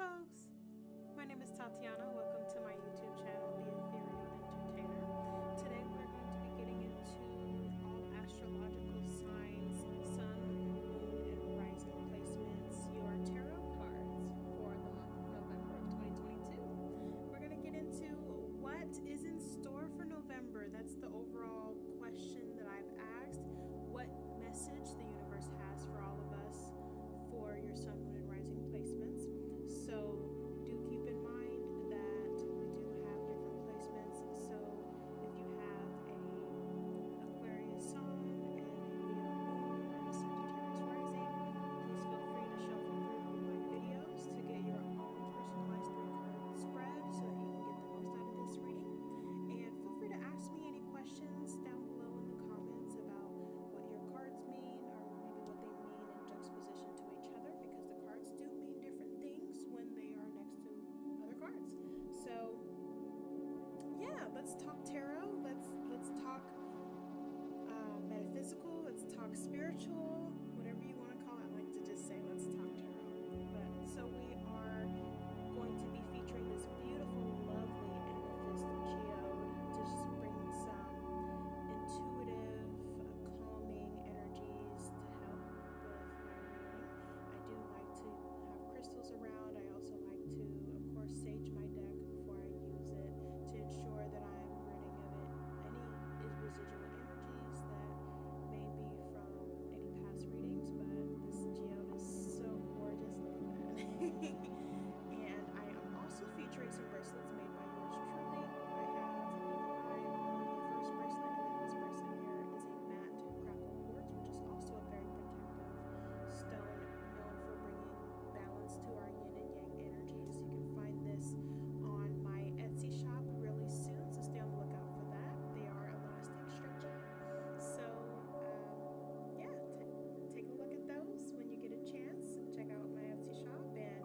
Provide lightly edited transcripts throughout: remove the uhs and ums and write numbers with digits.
folks, my name is Tatiana. Welcome to my YouTube channel, The Ethereal Entertainer. Today we're going to be getting into all astrological signs, sun, moon, and rising placements, your tarot cards for the month of November of 2022. We're going to get into what is in store for November. That's the overall question that I've asked. What message the universe has for all of us for your sun, moon, and rising placements. So do keep in mind that we do have different placements. So if you have a Aquarius sun and a Leo moon and a Sagittarius rising, please feel free to shuffle through my videos to get your own personalized 3-card spread so that you can get the most out of this reading. And feel free to ask me any questions down below in the comments about what your cards mean or maybe what they mean in juxtaposition to each other, because the cards do mean different things when they are next to other cards. So yeah, let's talk tarot. Let's talk metaphysical. Let's talk spiritual. Whatever you want to call it. I like to just say let's talk tarot. But so we are going to be featuring this beautiful, lovely amethyst geode to just bring some intuitive, calming energies to help with my reading. I do like to have crystals around. I also like to, of course, sage my deck before I use it to ensure that I'm ridding of it any residual energies that may be from any past readings. But this geode is so gorgeous. Look at that. And I am also featuring some bracelets made by yours truly. I have Evil Eye on the first bracelet, and then this bracelet here is a matte crackle quartz, which is also a very protective stone known for bringing balance to our yin and yang energies. You can find this on my Etsy shop really soon, so stay on the lookout for that. They are elastic, stretchy. So yeah, take a look at those when you get a chance. Check out my Etsy shop and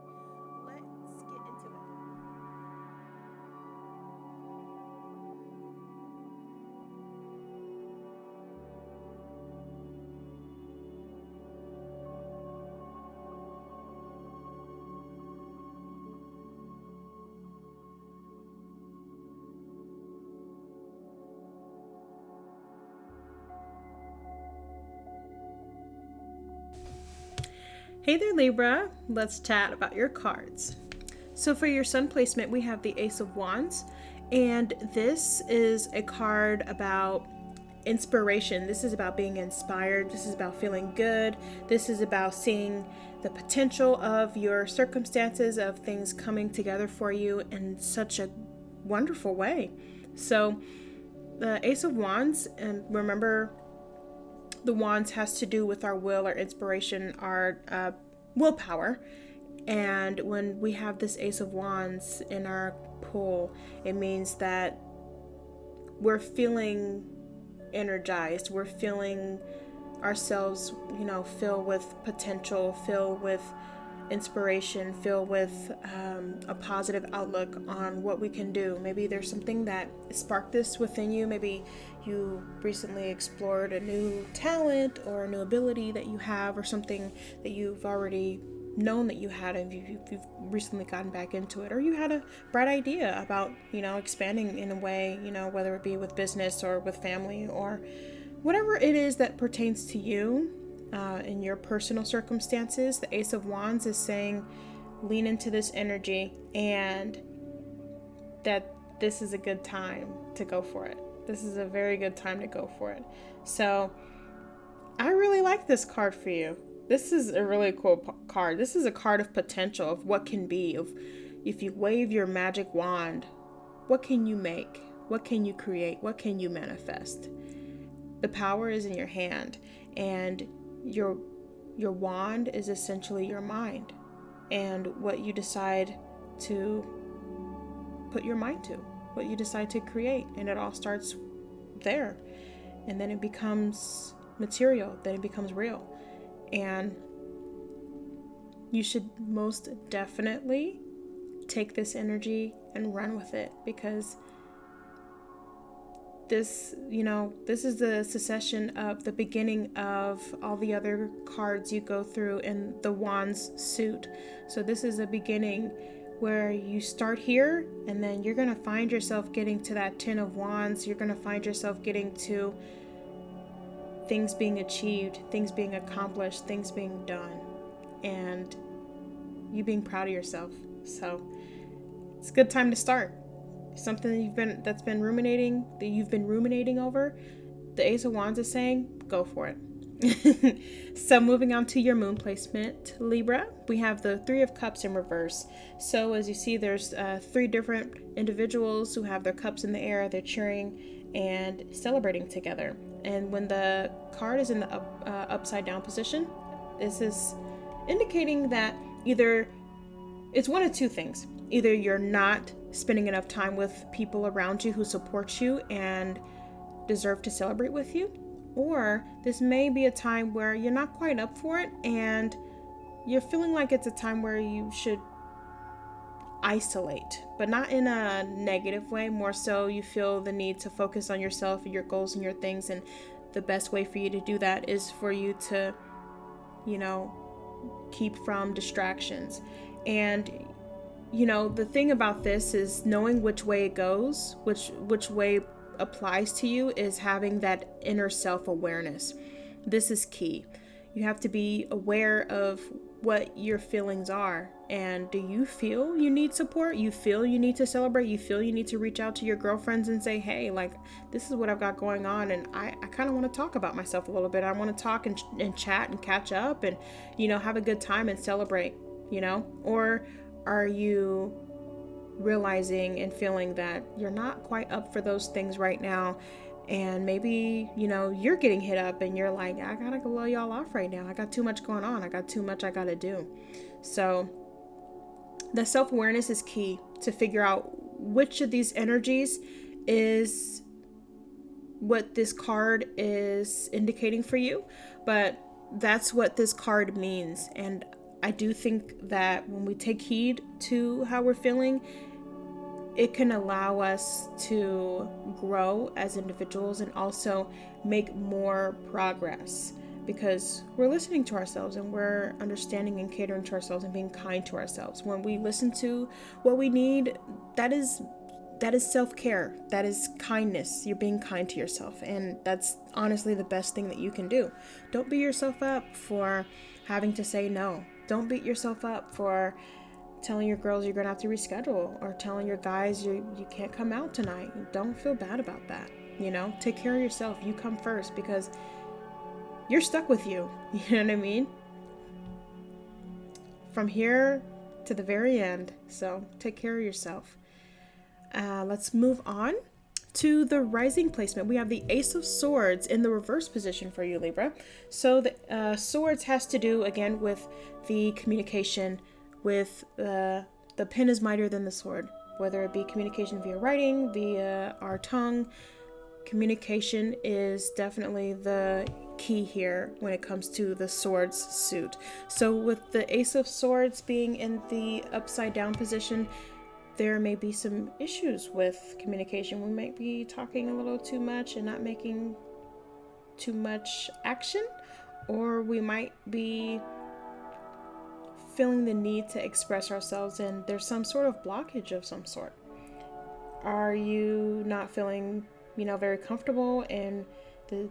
let's get into it. Hey there, Libra. Let's chat about your cards. So for your sun placement, we have the Ace of Wands, and this is a card about inspiration. This is about being inspired. This is about feeling good. This is about seeing the potential of your circumstances, of things coming together for you in such a wonderful way. So the Ace of Wands, and remember, the wands has to do with our will, our inspiration, our willpower. And when we have this Ace of Wands in our pull, it means that we're feeling energized. We're feeling ourselves, fill with potential, fill with inspiration, fill with a positive outlook on what we can do. Maybe there's something that sparked this within you. Maybe you recently explored a new talent or a new ability that you have, or something that you've already known that you had, and you've recently gotten back into it, or you had a bright idea about expanding in a way, whether it be with business or with family or whatever it is that pertains to you in your personal circumstances. The Ace of Wands is saying lean into this energy, and that this is a good time to go for it. This is a very good time to go for it. So I really like this card for you. This is a really cool card. This is a card of potential, of what can be, of if you wave your magic wand, what can you make? What can you create? What can you manifest? The power is in your hand, and your wand is essentially your mind and what you decide to put your mind to, what you decide to create. And it all starts there, and then it becomes material, then it becomes real. And you should most definitely take this energy and run with it, because this, this is the succession of the beginning of all the other cards you go through in the Wands suit. So this is a beginning where you start here, and then you're going to find yourself getting to that 10 of Wands. You're going to find yourself getting to things being achieved, things being accomplished, things being done, and you being proud of yourself. So it's a good time to start. Something that you've been ruminating over, the Ace of Wands is saying, go for it. So moving on to your moon placement, Libra, we have the Three of Cups in reverse. So as you see, there's 3 different individuals who have their cups in the air. They're cheering and celebrating together. And when the card is in the upside down position, this is indicating that either it's one of 2 things. Either you're not spending enough time with people around you who support you and deserve to celebrate with you, or this may be a time where you're not quite up for it and you're feeling like it's a time where you should isolate, but not in a negative way. More so, you feel the need to focus on yourself and your goals and your things, and the best way for you to do that is for you to, keep from distractions. And the thing about this is knowing which way it goes, which way applies to you, is having that inner self-awareness. This is key. You have to be aware of what your feelings are. And do you feel you need support? You feel you need to celebrate? You feel you need to reach out to your girlfriends and say, hey, like, this is what I've got going on, and I kind of want to talk about myself a little bit. I want to talk and chat and catch up and, have a good time and celebrate, Or are you realizing and feeling that you're not quite up for those things right now, and maybe you're getting hit up and you're like, I gotta go lay y'all off right now, I got too much going on, I got too much I gotta do. So the self-awareness is key to figure out which of these energies is what this card is indicating for you, but that's what this card means. And I do think that when we take heed to how we're feeling, it can allow us to grow as individuals and also make more progress, because we're listening to ourselves and we're understanding and catering to ourselves and being kind to ourselves. When we listen to what we need, that is self-care. That is kindness. You're being kind to yourself, and that's honestly the best thing that you can do. Don't beat yourself up for having to say no. Don't beat yourself up for telling your girls you're gonna have to reschedule, or telling your guys you can't come out tonight. Don't feel bad about that. Take care of yourself. You come first, because you're stuck with you. You know what I mean? From here to the very end. So take care of yourself. Let's move on to the rising placement. We have the Ace of Swords in the reverse position for you, Libra. So the Swords has to do, again, with the communication, with the pen is mightier than the sword, whether it be communication via writing, via our tongue. Communication is definitely the key here when it comes to the Swords suit. So with the Ace of Swords being in the upside down position, there may be some issues with communication. We might be talking a little too much and not making too much action, or we might be feeling the need to express ourselves and there's some sort of blockage of some sort. Are you not feeling, very comfortable in the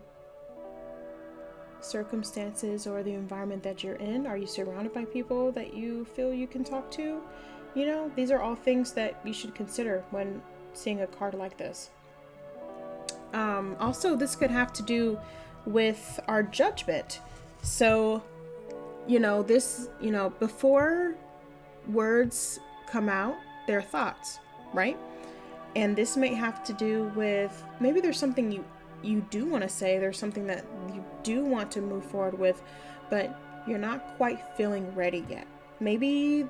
circumstances or the environment that you're in? Are you surrounded by people that you feel you can talk to? These are all things that you should consider when seeing a card like this. Also, this could have to do with our judgment. So, before words come out, they're thoughts, right? And this may have to do with, maybe there's something you do want to say, there's something that you do want to move forward with, but you're not quite feeling ready yet. Maybe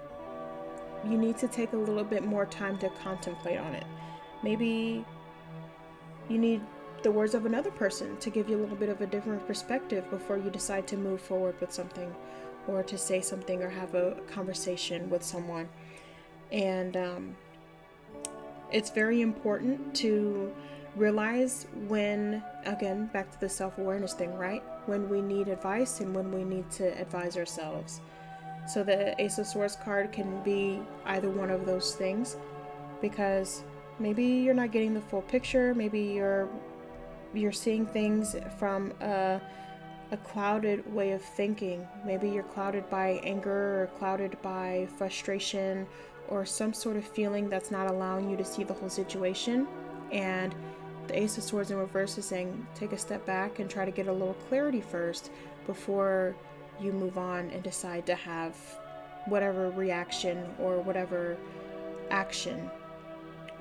you need to take a little bit more time to contemplate on it. Maybe you need the words of another person to give you a little bit of a different perspective before you decide to move forward with something, or to say something, or have a conversation with someone. And it's very important to realize when, again, back to the self-awareness thing, right? When we need advice and when we need to advise ourselves. So the Ace of Swords card can be either one of those things, because maybe you're not getting the full picture. Maybe you're seeing things from a clouded way of thinking. Maybe you're clouded by anger or clouded by frustration or some sort of feeling that's not allowing you to see the whole situation. And the Ace of Swords in reverse is saying, take a step back and try to get a little clarity first before you move on and decide to have whatever reaction or whatever action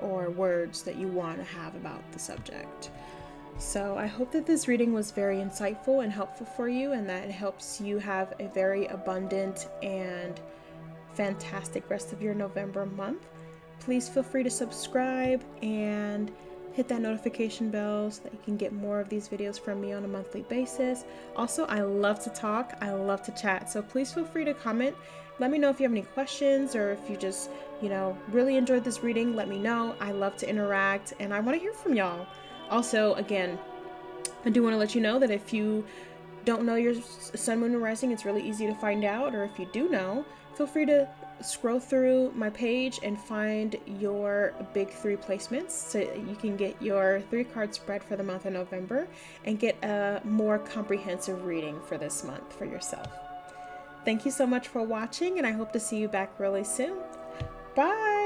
or words that you want to have about the subject. So I hope that this reading was very insightful and helpful for you, and that it helps you have a very abundant and fantastic rest of your November month. Please feel free to subscribe and hit that notification bell so that you can get more of these videos from me on a monthly basis. Also, I love to talk. I love to chat. So please feel free to comment. Let me know if you have any questions, or if you just, really enjoyed this reading. Let me know. I love to interact and I want to hear from y'all. Also, again, I do want to let you know that if you don't know your sun, moon, and rising, it's really easy to find out. Or if you do know, feel free to scroll through my page and find your big 3 placements so you can get your 3-card spread for the month of November and get a more comprehensive reading for this month for yourself. Thank you so much for watching, and I hope to see you back really soon. Bye!